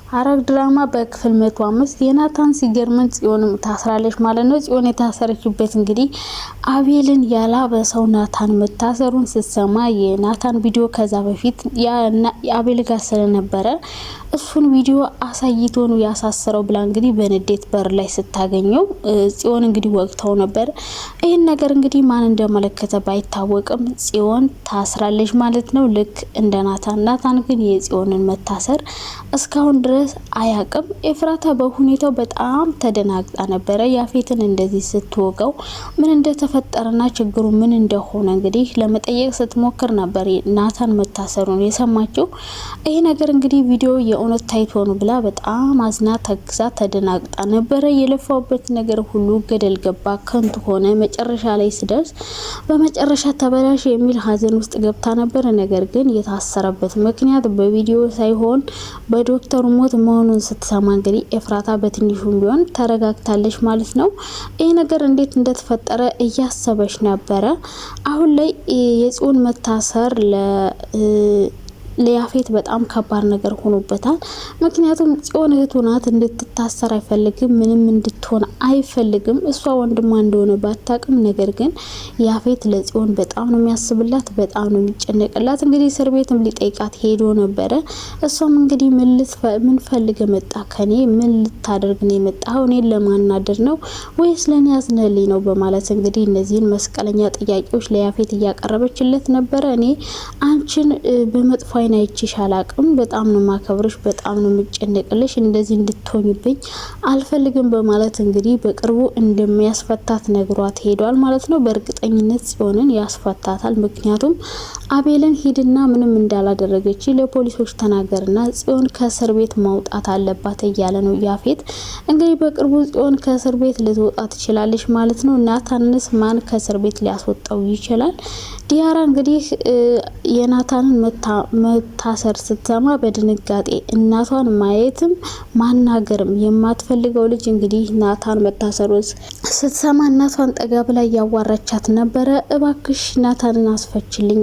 ሐረግ ድራማ በክፍል 105 የናታን ሲገርመን ጽዮን ታስራለች ማለት ነው። ጽዮን የታሰረችበት እንግዲህ አቤልን ያላበሰው ናታን መታሰሩን ስትሰማ የናታን ቪዲዮ ከዛ በፊት አቤል ጋር ስለነበረ እሱን ቪዲዮ አሳይቶ ነው ያሳሰረው ብላ እንግዲህ በንዴት በር ላይ ስታገኘው ጽዮን እንግዲህ ወቅታው ነበር። ይሄን ነገር እንግዲህ ማን እንደመለከተ ባይታወቅም ጽዮን ታስራለች ማለት ነው። ልክ እንደ ናታን ግን የጽዮንን መታሰር እስካሁን ድረስ አያቅም። ኤፍራታ በሁኔታው በጣም ተደናግጣ ነበረ። ያፌትን እንደዚህ ስትወቀው ምን እንደተፈጠረና ችግሩ ምን እንደሆነ እንግዲህ ለመጠየቅ ስትሞክር ነበር ናታን መታሰሩን የሰማችው። ይሄ ነገር እንግዲህ ቪዲዮ የእውነት ታይቶ ነው ብላ በጣም አዝና ተግዛ ተደናግጣ ነበረ። የለፋውበት ነገር ሁሉ ገደል ገባ፣ ከንቱ ሆነ። መጨረሻ ላይ ስደርስ በመጨረሻ ተበላሽ የሚል ሀዘን ውስጥ ገብታ ነበር። ነገር ግን የታሰረበት ምክንያት በቪዲዮ ሳይሆን በዶክተሩ ሞት መሆኑን ስትሰማ እንግዲህ ኤፍራታ በትንሹም ቢሆን ተረጋግታለች ማለት ነው። ይሄ ነገር እንዴት እንደተፈጠረ እያሰበች ነበረ። አሁን ላይ የጽዮን መታሰር ለያፌት በጣም ከባድ ነገር ሆኖበታል። ምክንያቱም ጽዮን እህቱ ናት፣ እንድትታሰር አይፈልግም፣ ምንም እንድትሆን አይፈልግም። እሷ ወንድሟ እንደሆነ ባታቅም፣ ነገር ግን ያፌት ለጽዮን በጣም ነው የሚያስብላት፣ በጣም ነው የሚጨነቅላት። እንግዲህ እስር ቤትም ሊጠይቃት ሄዶ ነበረ። እሷም እንግዲህ ምን ፈልገ መጣ ከኔ? ምን ልታደርግ ነው የመጣው? እኔን ለማናደር ነው ወይስ ለኔ ያዝነልኝ ነው? በማለት እንግዲህ እነዚህን መስቀለኛ ጥያቄዎች ለያፌት እያቀረበችለት ነበረ። እኔ አንቺን በመጥፎ አይቼሽ አላቅም፣ በጣም ነው ማከብርሽ፣ በጣም ነው የምጨነቅልሽ፣ እንደዚህ እንድትሆኝብኝ አልፈልግም በማለት እንግዲህ በቅርቡ እንደሚያስፈታት ነግሯት ሄዷል ማለት ነው። በእርግጠኝነት ጽዮንን ያስፈታታል። ምክንያቱም አቤልን ሂድና ምንም እንዳላደረገች ለፖሊሶች ተናገርና ጽዮን ከእስር ቤት ማውጣት አለባት እያለ ነው ያፌት። እንግዲህ በቅርቡ ጽዮን ከእስር ቤት ልትወጣ ትችላለች ማለት ነው። ናታንስ ማን ከእስር ቤት ሊያስወጣው ይችላል? ዲያራ እንግዲህ የናታንን መታሰር ስትሰማ በድንጋጤ እናቷን ማየትም ማናገርም የማትፈልገው ልጅ እንግዲህ ናታን መታሰሩን ስትሰማ እናቷን ጠጋ ብላ ያዋራቻት ነበረ። እባክሽ ናታንን አስፈችልኝ፣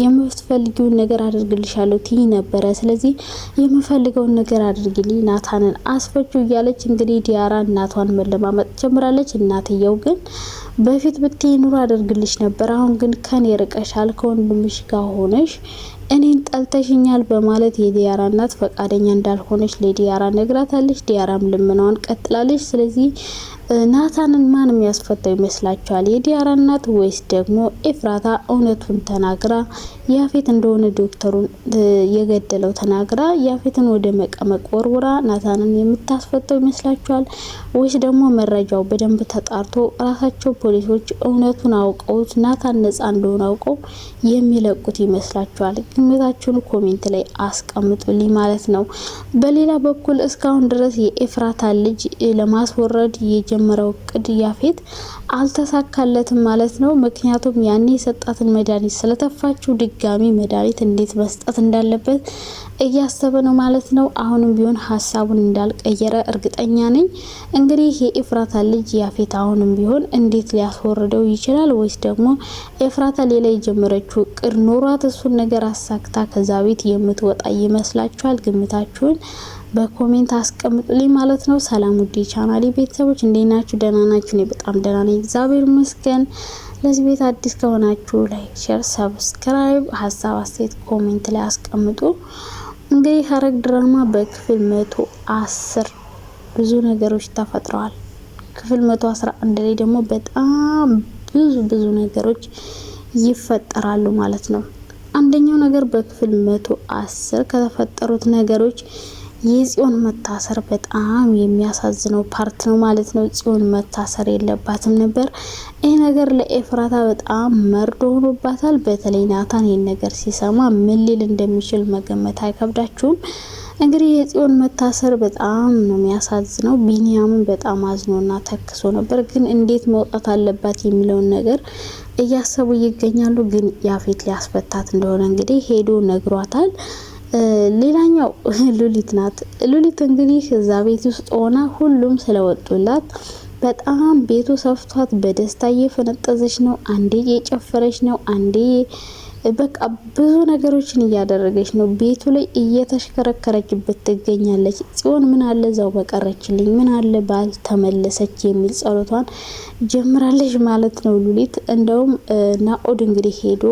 የምትፈልጊውን ነገር አድርግልሻለሁ ትይ ነበረ። ስለዚህ የምፈልገውን ነገር አድርግልኝ፣ ናታንን አስፈቹ እያለች እንግዲህ ዲያራ እናቷን መለማመጥ ጀምራለች። እናትየው ግን በፊት ብትይ ኑሮ አድርግልሽ ነበር፣ አሁን ግን ከኔ ርቀሻል፣ ከወንድምሽ ጋር ሆነሽ እኔን ጠልተሽኛል በማለት የዲያራ እናት ፈቃደኛ እንዳልሆነች ለዲያራ ነግራታለች። ዲያራም ልመናዋን ቀጥላለች። ስለዚህ ናታንን ማን የሚያስፈታው ይመስላችኋል? የዲያራ እናት ወይስ ደግሞ ኤፍራታ እውነቱን ተናግራ ያፌት እንደሆነ ዶክተሩን የገደለው ተናግራ ያፌትን ወደ መቀመቅ ወርውራ ናታንን የምታስፈታው ይመስላችኋል? ወይስ ደግሞ መረጃው በደንብ ተጣርቶ ራሳቸው ፖሊሶች እውነቱን አውቀውት ናታን ነጻ እንደሆነ አውቀው የሚለቁት ይመስላችኋል? ግምታችሁን ኮሜንት ላይ አስቀምጡልኝ ማለት ነው። በሌላ በኩል እስካሁን ድረስ የኤፍራታ ልጅ ለማስወረድ የጀመረው እቅድ ያፌት አልተሳካለትም ማለት ነው። ምክንያቱም ያኔ የሰጣትን መድኃኒት ስለተፋችው ድጋሚ መድኃኒት እንዴት መስጠት እንዳለበት እያሰበ ነው ማለት ነው። አሁንም ቢሆን ሀሳቡን እንዳልቀየረ እርግጠኛ ነኝ። እንግዲህ የኤፍራታ ልጅ ያፌት አሁንም ቢሆን እንዴት ሊያስወርደው ይችላል? ወይስ ደግሞ ኤፍራታ ሌላ የጀመረችው እቅድ ኖሯት እሱን ነገር አሳክታ ከዛ ቤት የምትወጣ ይመስላችኋል? ግምታችሁን በኮሜንት አስቀምጡልኝ ማለት ነው። ሰላም ውዴ ቻናሌ ቤተሰቦች እንዴት ናችሁ? ደህና ናችሁ? እኔ በጣም ደህና ነኝ፣ እግዚአብሔር ይመስገን። ለዚህ ቤት አዲስ ከሆናችሁ ላይክ፣ ሼር፣ ሰብስክራይብ፣ ሀሳብ አስተያየት ኮሜንት ላይ አስቀምጡ። እንግዲህ ሐረግ ድራማ በክፍል 110 ብዙ ነገሮች ተፈጥረዋል። ክፍል 111 ላይ ደግሞ በጣም ብዙ ነገሮች ይፈጠራሉ ማለት ነው። አንደኛው ነገር በክፍል 110 ከተፈጠሩት ነገሮች የጽዮን መታሰር በጣም የሚያሳዝነው ፓርት ነው ማለት ነው። ጽዮን መታሰር የለባትም ነበር። ይህ ነገር ለኤፍራታ በጣም መርዶ ሆኖባታል። በተለይ ናታን ይህን ነገር ሲሰማ ምን ሊል እንደሚችል መገመት አይከብዳችሁም። እንግዲህ የጽዮን መታሰር በጣም ነው የሚያሳዝነው። ቢኒያምን በጣም አዝኖና ተክሶ ነበር፣ ግን እንዴት መውጣት አለባት የሚለውን ነገር እያሰቡ ይገኛሉ። ግን ያፌት ሊያስፈታት እንደሆነ እንግዲህ ሄዶ ነግሯታል። ሌላኛው ሉሊት ናት። ሉሊት እንግዲህ እዛ ቤት ውስጥ ሆና ሁሉም ስለወጡላት በጣም ቤቱ ሰፍቷት በደስታ እየፈነጠዘች ነው። አንዴ እየጨፈረች ነው፣ አንዴ በቃ ብዙ ነገሮችን እያደረገች ነው። ቤቱ ላይ እየተሽከረከረችበት ትገኛለች። ጽዮን ምን አለ እዛው በቀረችልኝ፣ ምን አለ ባልተመለሰች የሚል ጸሎቷን ጀምራለች ማለት ነው ሉሊት። እንደውም ናኦድ እንግዲህ ሄዶ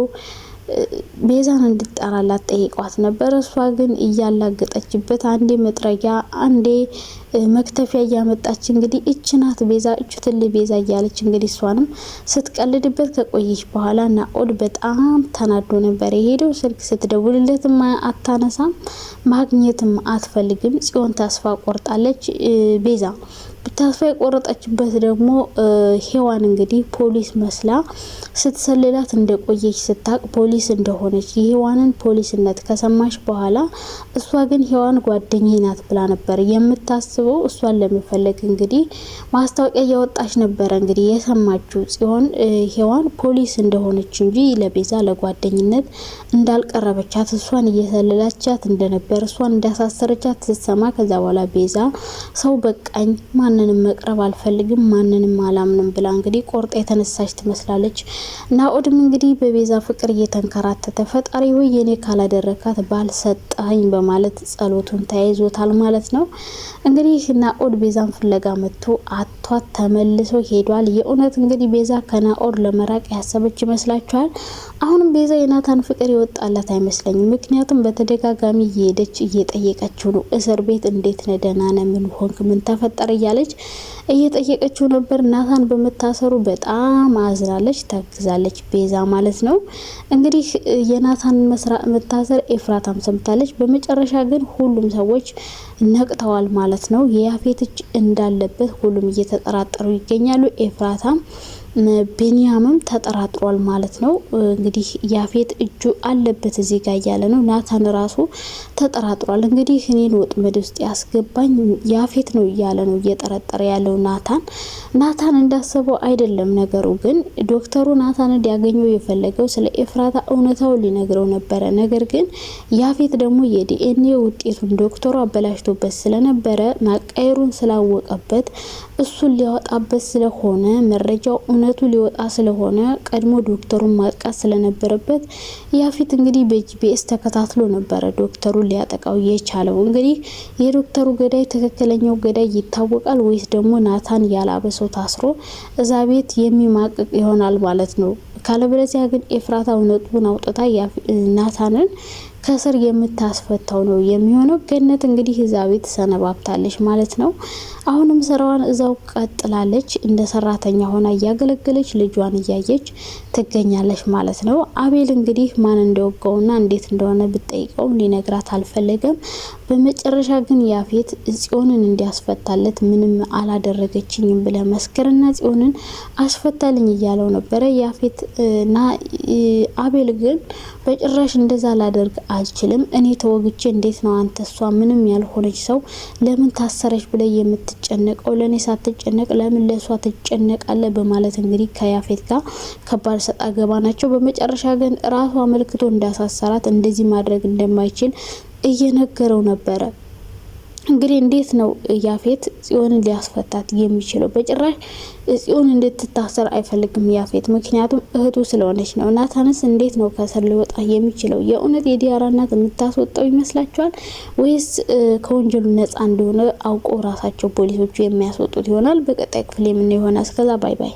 ቤዛን እንድጠራላት ጠይቋት ነበር። እሷ ግን እያላገጠችበት አንዴ መጥረጊያ አንዴ መክተፊያ እያመጣች እንግዲህ እችናት ቤዛ እችትል ቤዛ እያለች እንግዲህ እሷንም ስትቀልድበት ከቆየች በኋላ ናኦድ በጣም ተናዶ ነበር የሄደው። ስልክ ስትደውልለትም አታነሳም፣ ማግኘትም አትፈልግም። ጽዮን ተስፋ ቆርጣለች። ቤዛ ተስፋ የቆረጠችበት ደግሞ ሄዋን እንግዲህ ፖሊስ መስላ ስትሰልላት እንደቆየች ስታቅ ፖሊስ እንደሆነች የሄዋንን ፖሊስነት ከሰማች በኋላ እሷ ግን ሄዋን ጓደኛዬ ናት ብላ ነበር የምታስበው። እሷን ለመፈለግ እንግዲህ ማስታወቂያ እያወጣች ነበረ እንግዲህ የሰማችው ጽዮን ሄዋን ፖሊስ እንደሆነች እንጂ ለቤዛ ለጓደኝነት እንዳልቀረበቻት እሷን እየሰለላቻት እንደነበር እሷን እንዳሳሰረቻት ስትሰማ ከዛ በኋላ ቤዛ ሰው በቃኝ ማንንም መቅረብ አልፈልግም ማንንም አላምንም ብላ እንግዲህ ቆርጣ የተነሳች ትመስላለች። ናኦድም እንግዲህ በቤዛ ፍቅር እየተንከራተተ ፈጣሪ ሆይ የኔ ካላደረካት ባልሰጠኝ በማለት ጸሎቱን ተያይዞታል ማለት ነው። እንግዲህ ናኦድ ቤዛን ፍለጋ መጥቶ አቷት ተመልሶ ሄዷል። የእውነት እንግዲህ ቤዛ ከናኦድ ለመራቅ ያሰበች ይመስላችኋል? አሁንም ቤዛ የናታን ፍቅር ይወጣላት አይመስለኝም። ምክንያቱም በተደጋጋሚ እየሄደች እየጠየቀችው ነው። እስር ቤት እንዴት ነህ? ደህና ነህ? ምን ሆንክ? ምን ተፈጠረ? እያለች እየጠየቀችው ነበር። ናታን በመታሰሩ በጣም አዝናለች፣ ታግዛለች ቤዛ ማለት ነው። እንግዲህ የናታን መታሰር ኤፍራታም ሰምታለች። በመጨረሻ ግን ሁሉም ሰዎች ነቅተዋል ማለት ነው። የያፌት እጅ እንዳለበት ሁሉም እየተጠራጠሩ ይገኛሉ። ኤፍራታም ቢንያምም ተጠራጥሯል ማለት ነው። እንግዲህ ያፌት እጁ አለበት እዚህ ጋር እያለ ነው። ናታን ራሱ ተጠራጥሯል። እንግዲህ እኔን ወጥመድ ውስጥ ያስገባኝ ያፌት ነው እያለ ነው እየጠረጠረ ያለው ናታን እንዳሰበው አይደለም ነገሩ። ግን ዶክተሩ ናታን እንዲያገኘው የፈለገው ስለ ኤፍራታ እውነታው ሊነግረው ነበረ። ነገር ግን ያፌት ደግሞ የዲኤንኤ ውጤቱን ዶክተሩ አበላሽቶበት ስለነበረ ማቃየሩን ስላወቀበት እሱን ሊያወጣበት ስለሆነ መረጃው እውነቱ ሊወጣ ስለሆነ ቀድሞ ዶክተሩን ማጥቃት ስለነበረበት ያፌት እንግዲህ በጂፒኤስ ተከታትሎ ነበረ ዶክተሩን ሊያጠቃው የቻለው። እንግዲህ የዶክተሩ ገዳይ ትክክለኛው ገዳይ ይታወቃል ወይስ ደግሞ ናታን ያላበሰው ታስሮ እዛ ቤት የሚማቅቅ ይሆናል ማለት ነው። ካለበለዚያ ግን ኤፍራታ እውነቱን አውጥታ ናታንን ከስር የምታስፈታው ነው የሚሆነው። ገነት እንግዲህ እዛ ቤት ሰነባብታለች ማለት ነው። አሁንም ስራዋን እዛው ቀጥላለች። እንደ ሰራተኛ ሆና እያገለገለች ልጇን እያየች ትገኛለች ማለት ነው። አቤል እንግዲህ ማን እንደወጋውና እንዴት እንደሆነ ብጠይቀው ሊነግራት አልፈለገም። በመጨረሻ ግን ያፌት ጽዮንን እንዲያስፈታለት ምንም አላደረገችኝም ብለ መስከርና ጽዮንን አስፈታልኝ እያለው ነበረ። ያፌት እና አቤል ግን በጭራሽ እንደዛ ላደርግ አልችልም። እኔ ተወግቼ እንዴት ነው አንተ እሷ ምንም ያልሆነች ሰው ለምን ታሰረች ብለ የምትጨነቀው? ለኔ ሳትጨነቅ ለምን ለሷ ትጨነቃለ? በማለት እንግዲህ ከያፌት ጋር ከባድ ሰጣ ገባ ናቸው። በመጨረሻ ግን ራሱ አመልክቶ እንዳሳሰራት እንደዚህ ማድረግ እንደማይችል እየነገረው ነበረ። እንግዲህ እንዴት ነው ያፌት ጽዮንን ሊያስፈታት የሚችለው? በጭራሽ ጽዮን እንድትታሰር አይፈልግም ያፌት፣ ምክንያቱም እህቱ ስለሆነች ነው። ናታንስ እንዴት ነው ከስር ሊወጣ የሚችለው? የእውነት የዲያራ እናት የምታስወጣው ይመስላችኋል ወይስ ከወንጀሉ ነጻ እንደሆነ አውቆ ራሳቸው ፖሊሶቹ የሚያስወጡት ይሆናል? በቀጣይ ክፍል የምናየው ይሆናል። እስከዛ ባይ ባይ።